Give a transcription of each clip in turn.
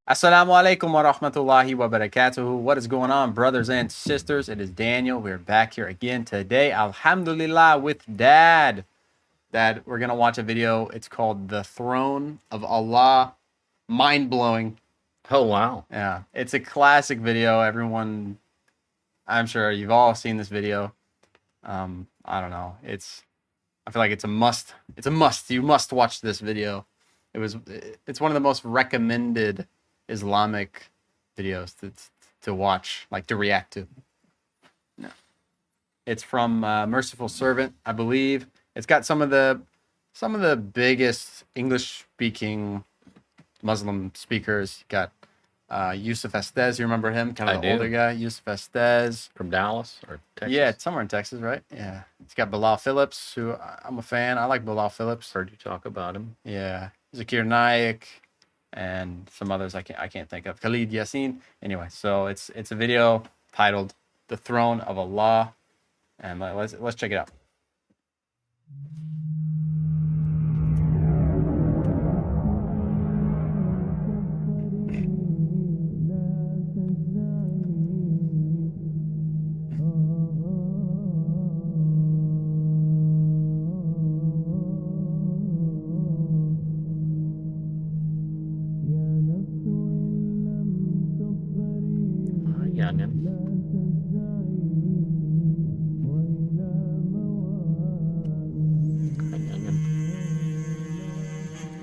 Assalamu alaikum wa rahmatullahi wa barakatuhu. What is going on, brothers and sisters? It is Daniel. We're back here again today. Alhamdulillah with Dad. Dad, we're going to watch a video. It's called The Throne of Allah. Mind-blowing. Oh, wow. Yeah, it's a classic video. Everyone, I'm sure you've all seen this video. I don't know. I feel like it's a must. It's a must. You must watch this video. It's one of the most recommended Islamic videos to watch, like to react to. No. It's from Merciful Servant, I believe. It's got some of the biggest English-speaking Muslim speakers. You got Yusuf Estes, you remember him? Kind of the older guy, Yusuf Estes. From Dallas or Texas? Yeah, somewhere in Texas, right? Yeah. It's got Bilal Phillips, who I'm a fan. I like Bilal Phillips. Heard you talk about him. Yeah. Zakir Naik and some others I can't think of. Khalid Yassin. Anyway, so it's a video titled The Throne of Allah. And let's check it out.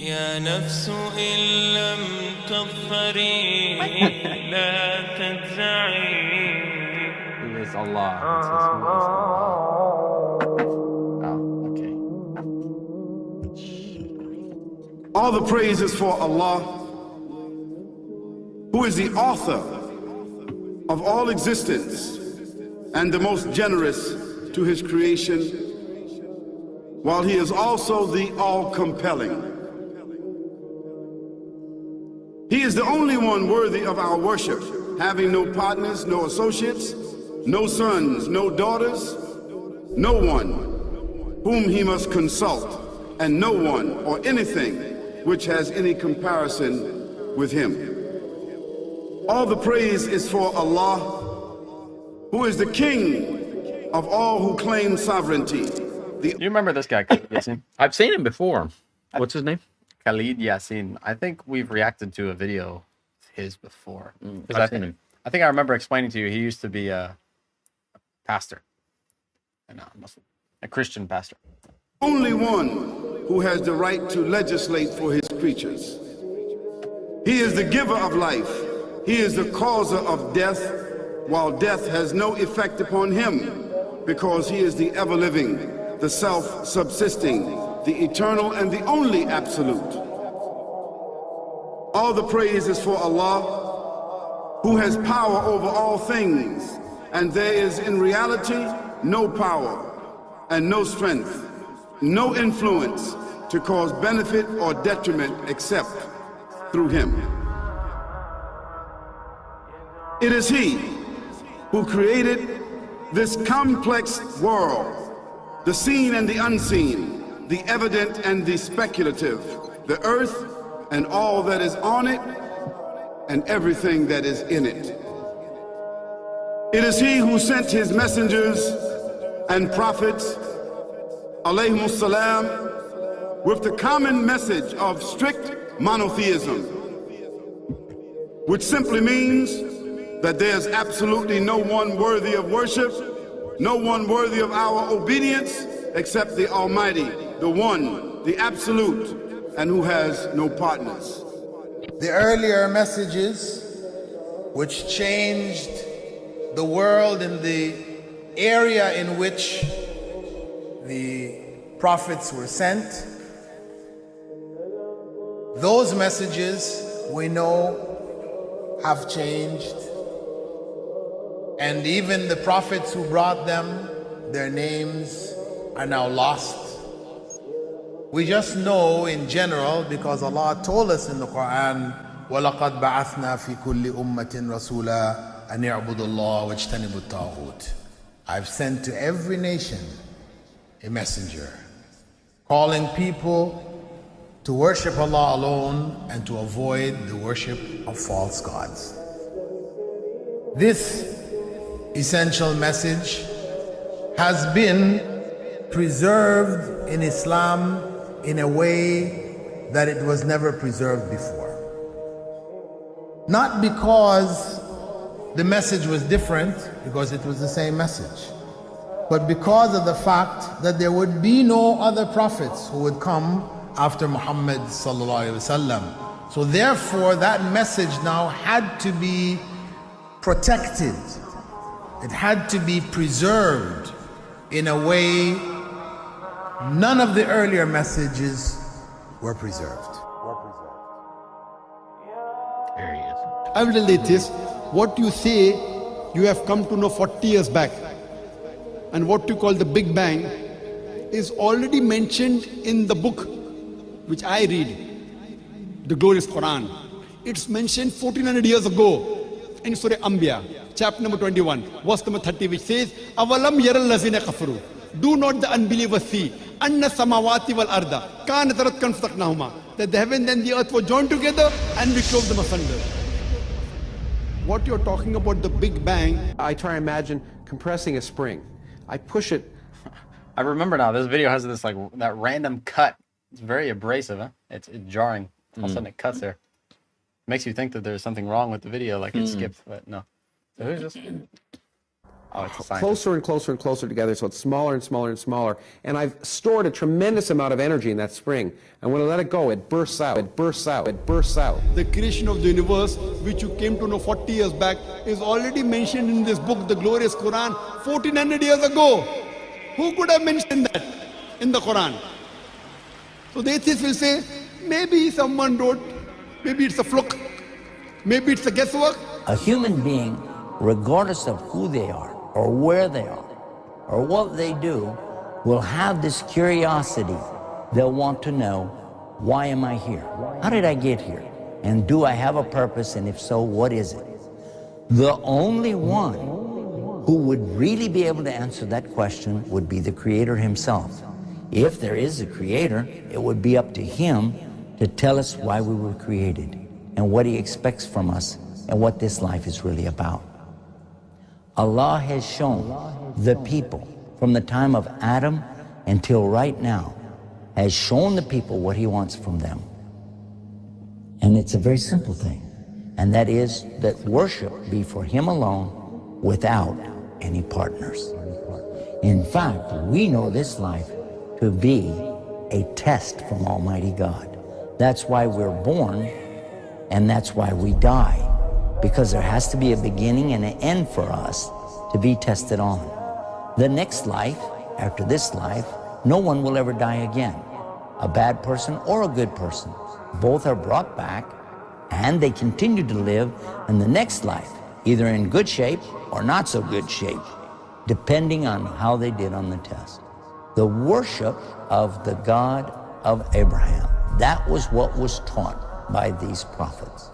يا نفس إن لم تظفري لا تجزعي. He is Allah. Oh, okay. All the praise is for Allah, who is the author of all existence and the most generous to his creation, while he is also the all-compelling. He is the only one worthy of our worship, having no partners, no associates, no sons, no daughters, no one whom he must consult, and no one or anything which has any comparison with him. All the praise is for Allah, who is the king of all who claim sovereignty. You remember this guy, Khalid Yassin? I've seen him before. What's his name? Khalid Yassin. I think we've reacted to a video of his before. I've seen him. I think I remember explaining to you, he used to be a pastor, a Christian pastor. Only one who has the right to legislate for his creatures. He is the giver of life. He is the causer of death, while death has no effect upon him, because he is the ever-living, the self-subsisting, the eternal and the only absolute. All the praise is for Allah, who has power over all things, and there is in reality no power and no strength, no influence to cause benefit or detriment except through him. It is he who created this complex world, the seen and the unseen, the evident and the speculative, the earth and all that is on it, and everything that is in it. It is he who sent his messengers and prophets, alayhimus salam, with the common message of strict monotheism, which simply means that there's absolutely no one worthy of worship, no one worthy of our obedience except the Almighty, the One, the Absolute, and who has no partners. The earlier messages which changed the world in the area in which the prophets were sent, those messages we know have changed, and even the prophets who brought them, their names are now lost. We just know in general because Allah told us in the Quran, وَلَقَدْ بَعَثْنَا فِي كُلِّ أُمَّةٍ رَسُولًا أَنْ يَعْبُدُوا اللَّهَ وَاجْتَنِبُوا الطَّاغُوتِ. I've sent to every nation a messenger, calling people to worship Allah alone and to avoid the worship of false gods. This essential message has been preserved in Islam in a way that it was never preserved before. Not because the message was different, because it was the same message, but because of the fact that there would be no other prophets who would come after Muhammad sallallahu alaihi wasallam. So therefore that message now had to be protected. It had to be preserved in a way none of the earlier messages were preserved. There he is. I will relate this. What you say you have come to know 40 years back, and what you call the Big Bang is already mentioned in the book which I read, the glorious Quran. It's mentioned 1400 years ago in Surah Anbiya, chapter number 21, verse number 30, which says, Avalam yaral lazina kafaru. Do not the unbelievers see anna samawati wal arda kanat ratkan fataqnahuma, that the heaven and the earth were joined together and we clove them asunder. What you're talking about, the Big Bang, I try and imagine compressing a spring. I push it. I remember now. This video has this like that random cut. It's very abrasive. Huh? It's jarring. All of a sudden it cuts there. Makes you think that there's something wrong with the video, like it skipped, but no. So who's this? Oh, it's a scientist. Closer and closer and closer together, so it's smaller and smaller and smaller. And I've stored a tremendous amount of energy in that spring. And when I let it go, it bursts out, it bursts out, it bursts out. the creation of the universe, which you came to know 40 years back, is already mentioned in this book, the glorious Quran, 1400 years ago. Who could have mentioned that in the Quran? So the atheists will say, maybe someone wrote, maybe it's a fluke, maybe it's a guesswork. A human being, regardless of who they are, or where they are, or what they do, will have this curiosity. They'll want to know, why am I here? How did I get here? And do I have a purpose? And if so, what is it? The only one who would really be able to answer that question would be the Creator himself. If there is a Creator, it would be up to him to tell us why we were created and what he expects from us and what this life is really about. Allah has shown the people from the time of Adam until right now, has shown the people what he wants from them. And it's a very simple thing, and that is that worship be for him alone without any partners. In fact, we know this life to be a test from Almighty God. That's why we're born, and that's why we die, because there has to be a beginning and an end for us to be tested on. The next life, after this life, no one will ever die again. A bad person or a good person. Both are brought back, and they continue to live in the next life, either in good shape or not so good shape, depending on how they did on the test. The worship of the God of Abraham, that was what was taught by these prophets.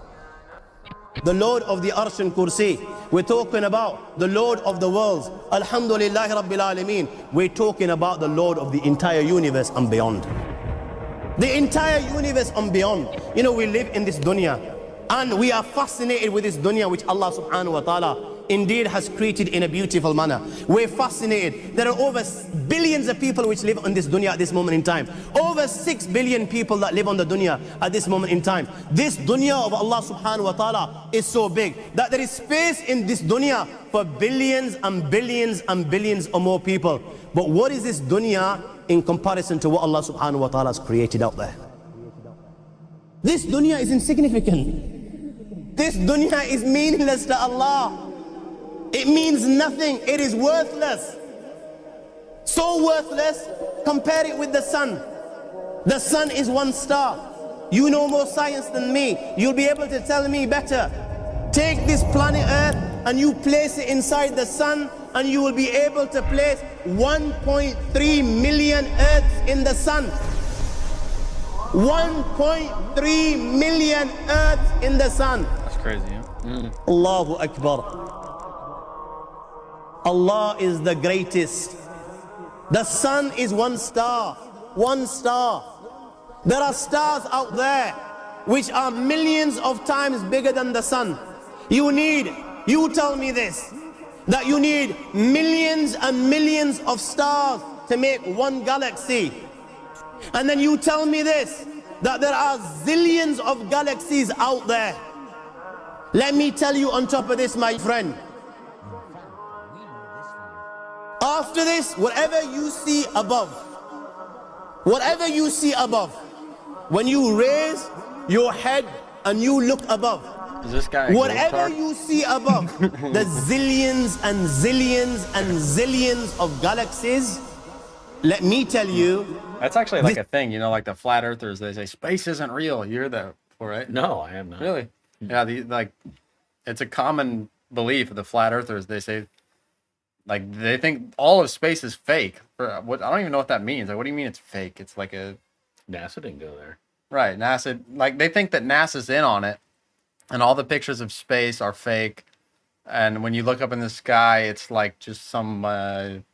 The Lord of the Arsh and Kursi. We're talking about the Lord of the worlds. Alhamdulillah Rabbil Alameen. We're talking about the Lord of the entire universe and beyond. The entire universe and beyond. You know, we live in this dunya, and we are fascinated with this dunya which Allah subhanahu wa ta'ala indeed has created in a beautiful manner. We're fascinated. There are over billions of people which live on this dunya at this moment in time. Over 6 billion people that live on the dunya at this moment in time. This dunya of Allah subhanahu wa ta'ala is so big that there is space in this dunya for billions and billions and billions or more people. But what is this dunya in comparison to what Allah subhanahu wa ta'ala has created out there? This dunya is insignificant. This dunya is meaningless to Allah. It means nothing. It is worthless. So worthless, compare it with the sun. The sun is one star. You know more science than me. You'll be able to tell me better. Take this planet Earth and you place it inside the sun, and you will be able to place 1.3 million Earths in the sun. 1.3 million Earths in the sun. That's crazy, yeah? Allahu Akbar. Allah is the greatest. The sun is one star. One star. There are stars out there which are millions of times bigger than the sun. You tell me this, that you need millions and millions of stars to make one galaxy. And then you tell me this, that there are zillions of galaxies out there. Let me tell you on top of this, my friend. After this, whatever you see above, when you raise your head and you look above, Is this guy a whatever globetrotter? you see above, the zillions and zillions and zillions of galaxies, let me tell you, That's actually like a thing, you know, like the flat earthers, they say space isn't real. You heard that before, right? No, I have not. Really? Yeah, it's a common belief of the flat earthers. They say, like, they think all of space is fake. I don't even know what that means. Like, what do you mean it's fake? It's like a NASA didn't go there. right. NASA, like, they think that NASA's in on it, and all the pictures of space are fake. And when you look up in the sky, it's like just some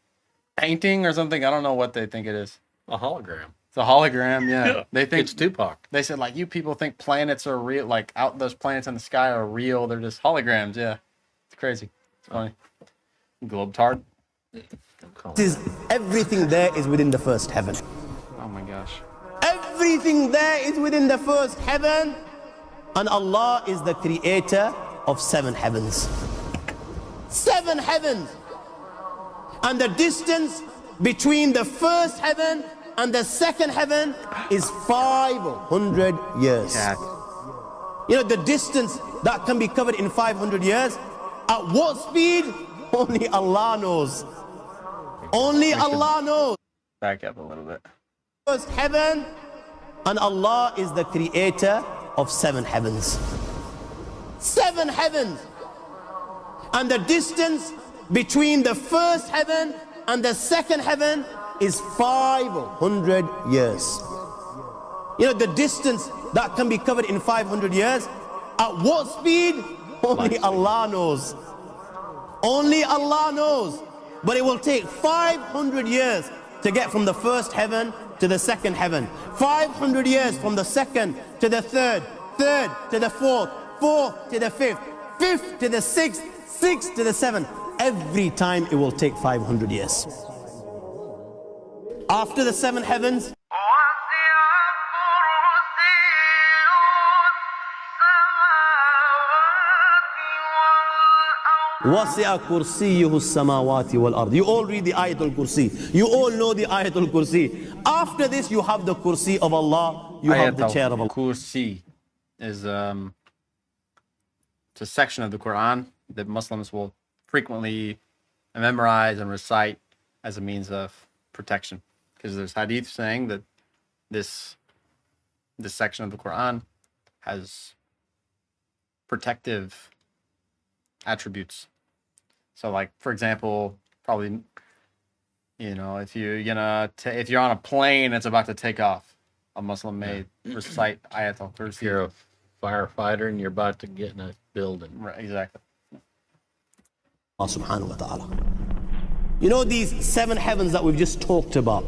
painting or something. I don't know what they think it is. A hologram. It's a hologram. Yeah, they think It's Tupac. They said, like, you people think planets are real, like those planets in the sky are real. They're just holograms. Yeah, it's crazy. It's funny. Globetard. everything there is within the first heaven. Oh my gosh. Everything there is within the first heaven, and Allah is the creator of 7 heavens. 7 heavens. And the distance between the first heaven and the second heaven is 500 years. Yeah. You know, the distance that can be covered in 500 years, at what speed? Only Allah knows. Only Allah knows. Back up a little bit. First heaven, and Allah is the creator of 7 heavens. 7 heavens. And the distance between the first heaven and the second heaven is 500 years. You know, the distance that can be covered in 500 years, at what speed? Only Allah knows. Only Allah knows. But it will take 500 years to get from the first heaven to the second heaven. 500 years from the second to the third, third to the fourth, fourth to the fifth, fifth to the sixth, sixth to the seventh. Every time it will take 500 years. After the 7 heavens, وَسِعَ كُرْسِيُّهُ السَّمَاوَاتِ وَالْأَرْضِ. You all read the Ayatul Kursi. You all know the Ayatul Kursi. After this, you have the Kursi of Allah. You have the chair of Allah. Kursi is it's a section of the Quran that Muslims will frequently memorize and recite as a means of protection. Because there's hadith saying that this section of the Quran has protective attributes. So, like, for example, probably, you know, if you're on a plane that's about to take off, a Muslim may recite Ayatul Kursi. If you're a firefighter and you're about to get in a building. Right, exactly. Allah subhanahu wa ta'ala. You know these 7 heavens that we've just talked about,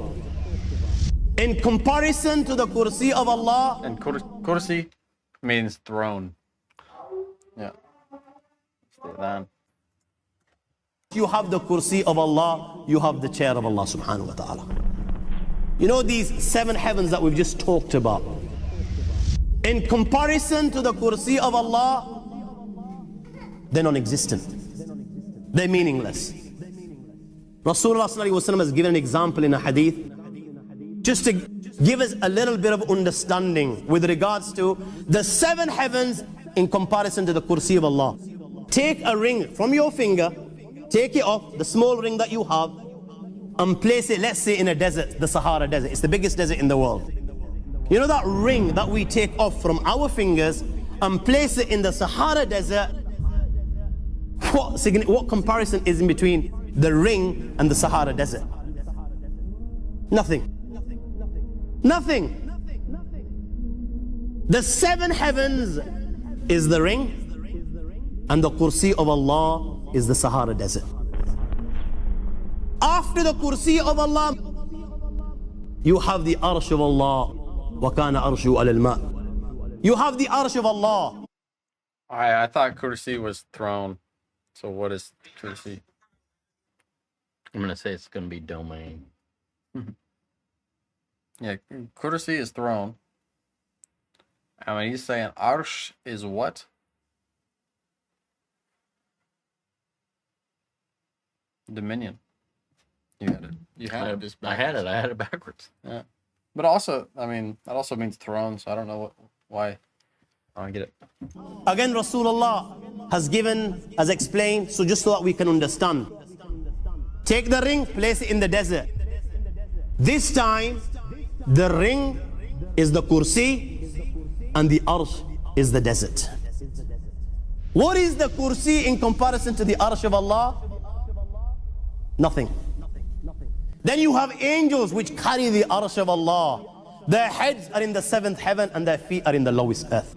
in comparison to the Kursi of Allah, And Kursi means throne. Yeah. Then you have the Kursi of Allah, you have the chair of Allah subhanahu wa ta'ala. You know these 7 heavens that we've just talked about, in comparison to the Kursi of Allah, they're non-existent. They're meaningless. Rasulullah sallallahu alaihi wasallam has given an example in a hadith just to give us a little bit of understanding with regards to the 7 heavens in comparison to the Kursi of Allah. Take a ring from your finger, take it off, the small ring that you have, and place it, let's say, in a desert, the Sahara Desert. It's the biggest desert in the world. You know that ring that we take off from our fingers and place it in the Sahara Desert? What comparison is in between the ring and the Sahara Desert? Nothing. Nothing. The 7 heavens is the ring, and the Kursi of Allah is the Sahara Desert. After the kursi of Allah, you have the arsh of Allah. وَكَانَ أَرْشُهُ عَلَى الْمَاءِ. You have the arsh of Allah. I thought kursi was throne. So what is kursi? I'm going to say it's going to be domain. Yeah, kursi is throne. I mean, he's saying arsh is what? Dominion. You had it. You had it. Just I had it. I had it backwards. Yeah. But also, I mean, that also means throne, so I don't know why. I don't get it. Again, Rasulullah has explained, so just so that we can understand. Take the ring, place it in the desert. This time, the ring is the kursi and the arsh is the desert. What is the kursi in comparison to the arsh of Allah? Nothing. Then you have angels which carry the arsh of Allah. Their heads are in the seventh heaven and their feet are in the lowest earth.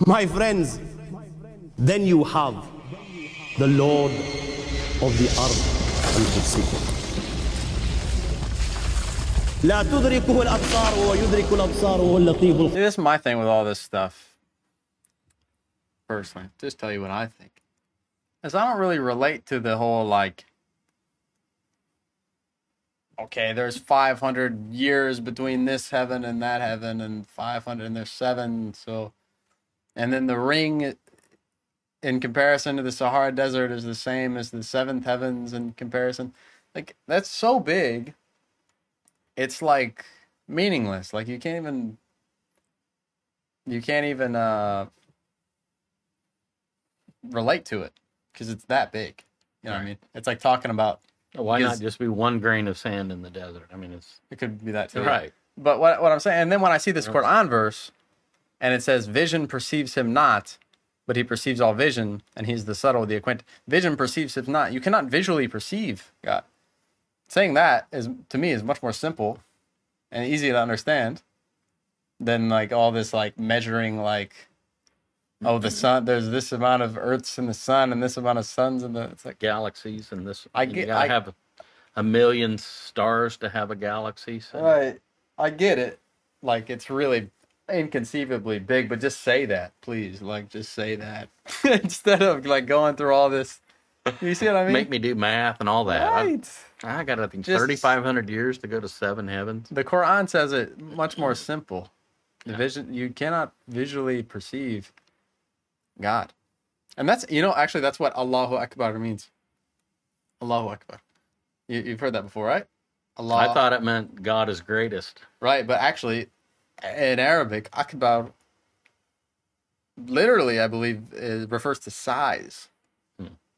My friends, then you have the Lord of the Arsh al-Kursi. لا تدركه الأبصار ويدرك الأبصار وهو اللطيف الخبير. See, this is my thing with all this stuff. Personally, just tell you what I think. Is I don't really relate to the whole like, okay, there's 500 years between this heaven and that heaven, and 500, and there's 7. So, and then the ring, in comparison to the Sahara Desert, is the same as the 7th heavens in comparison. Like, that's so big. It's like meaningless. Like you can't even relate to it because it's that big. You know what I mean? It's like talking about. Why not just be one grain of sand in the desert? I mean, it could be that too. Right. But what I'm saying, and then when I see this Quran verse, and it says, "Vision perceives him not, but he perceives all vision, and he's the subtle, the acquainted." Vision perceives him not. You cannot visually perceive God. Saying that is, to me, is much more simple and easy to understand than like all this like measuring like, oh, the sun, there's this amount of Earths in the sun and this amount of suns in the, it's like galaxies and this. You gotta have a million stars to have a galaxy. So. Right. I get it. Like it's really inconceivably big, but just say that, please. Like just say that instead of like going through all this. You see what I mean? Make me do math and all that. Right. I got, I think, 3,500 years to go to 7 heavens. The Quran says it much more simple. The vision, you cannot visually perceive God. And that's, actually that's what Allahu Akbar means. Allahu Akbar. You've heard that before, right? Allah. I thought it meant God is greatest. Right, but actually, in Arabic, Akbar, literally, I believe, it refers to size.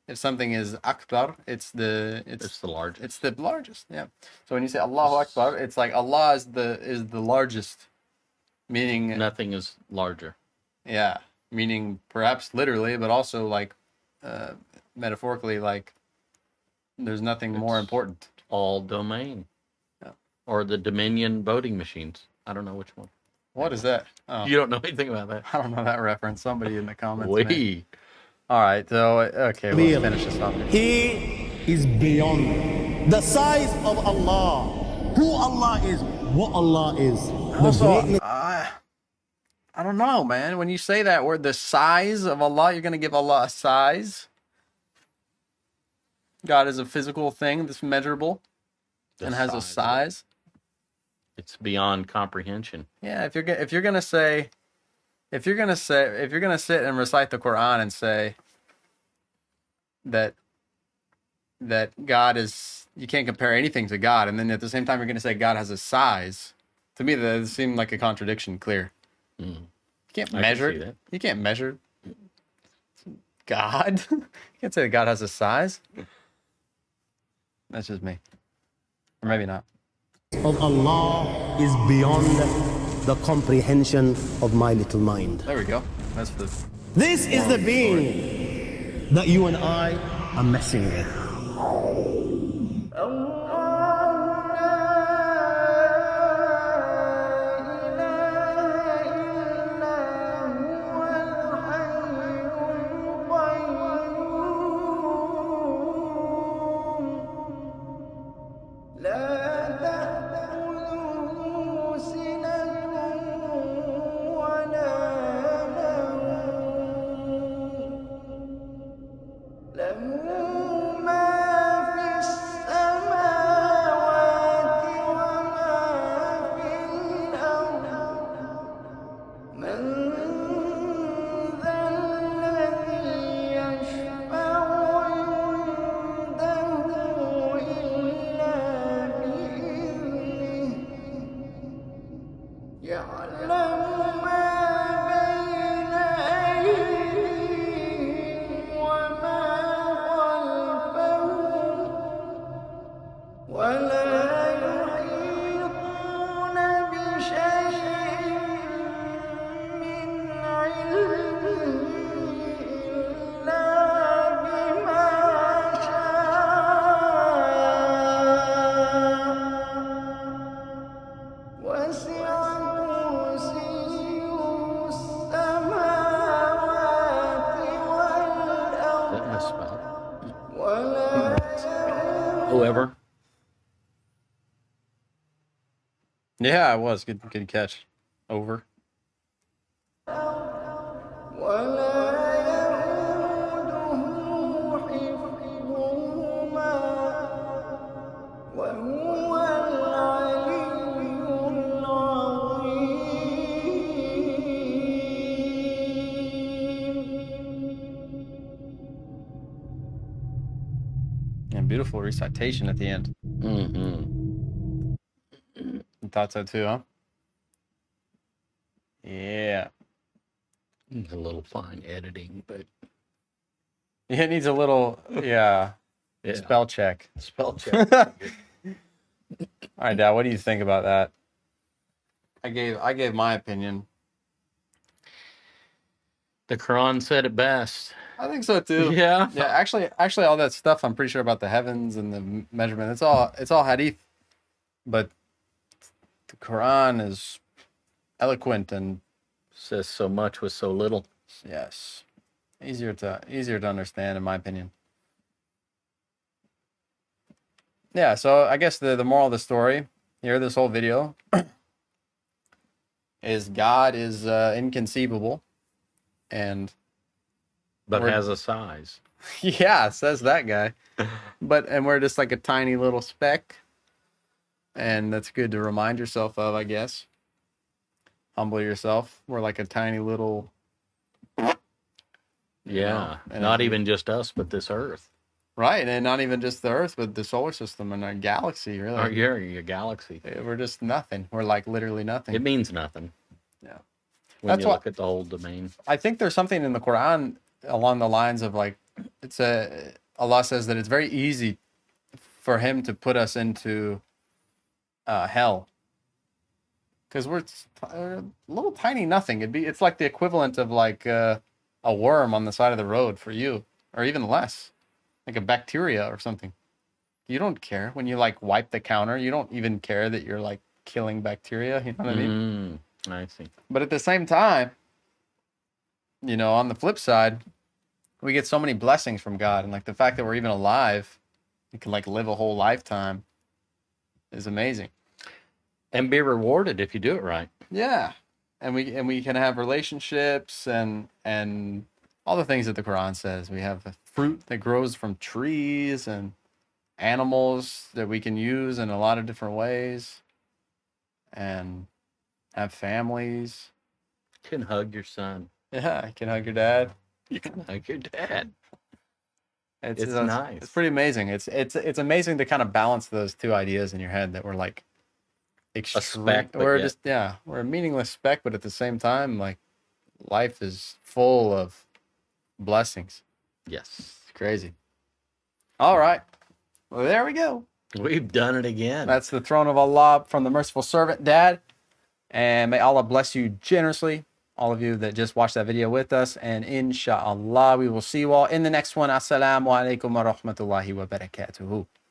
If something is Akbar, it's the largest. It's the largest, yeah. So when you say Allahu Akbar, it's like Allah is the largest, meaning nothing is larger. Yeah, meaning perhaps literally, but also like metaphorically, like there's nothing more important. All domain. Yeah. Or the Dominion voting machines. I don't know which one. What is that? Oh. You don't know anything about that? I don't know that reference. Somebody in the comments. We. All right, so okay, we'll finish this off. He is beyond the size of Allah. Who Allah is, what Allah is. Also, I don't know, man. When you say that word, the size of Allah, you're going to give Allah a size. God is a physical thing that's measurable and has a size. It's beyond comprehension. Yeah, if you're gonna sit and recite the Quran and say that God is, you can't compare anything to God, and then at the same time you're gonna say God has a size, to me that seemed like a contradiction. Clear. You can't measure. You can't measure God. You can't say that God has a size. That's just me, or maybe not. Of Allah is beyond the comprehension of my little mind. There we go. That's the. This is the being that you and I are messing with. Whoever. Yeah, it was good catch. Over. And beautiful recitation at the end. Mm-hmm. You thought so too, huh? Yeah. A little fine editing, but It needs a little, yeah, yeah. spell check. Spell check. All right, Dad, what do you think about that? I gave my opinion. The Quran said it best. I think so too. Yeah. Yeah, actually all that stuff I'm pretty sure about the heavens and the measurement. It's all hadith. But the Quran is eloquent and Says so much with so little. yes, easier to understand in my opinion. Yeah, so I guess the moral of the story here, this whole video, is God is inconceivable, and But We're- has a size. yeah, says that guy. And we're just like a tiny little speck, and that's good to remind yourself of, I guess. Humble yourself. We're like a tiny little, Yeah. and Not it- even just us, but this Earth. right, and not even just the Earth, but the solar system and our galaxy. Really, Or your galaxy. we're just nothing. We're like literally nothing. It means nothing. Yeah. When That's you what- look at the whole domain. I think there's something in the Quran along the lines of like, Allah says that it's very easy for Him to put us into hell because we're a little tiny nothing. It's like the equivalent of like a worm on the side of the road for you, or even less, like a bacteria or something. You don't care when you like wipe the counter. You don't even care that you're like killing bacteria. You know what I mean? I see. But at the same time, on the flip side, we get so many blessings from God, and like the fact that we're even alive, you can like live a whole lifetime, is amazing. And be rewarded if you do it right. Yeah, and we can have relationships and all the things that the Quran says. We have the fruit that grows from trees and animals that we can use in a lot of different ways, and have families. You can hug your son. Yeah, you can hug your dad. You can hug your dad. It's nice. It's pretty amazing. It's amazing to kind of balance those two ideas in your head that we're like speck, but we're yet- we're a meaningless speck, but at the same time, like life is full of blessings. Yes. It's crazy. All right. Well, there we go. We've done it again. That's the throne of Allah from the merciful servant, Dad. And may Allah bless you generously, all of you that just watched that video with us. And inshallah, we will see you all in the next one. Assalamu alaikum wa rahmatullahi wa barakatuhu.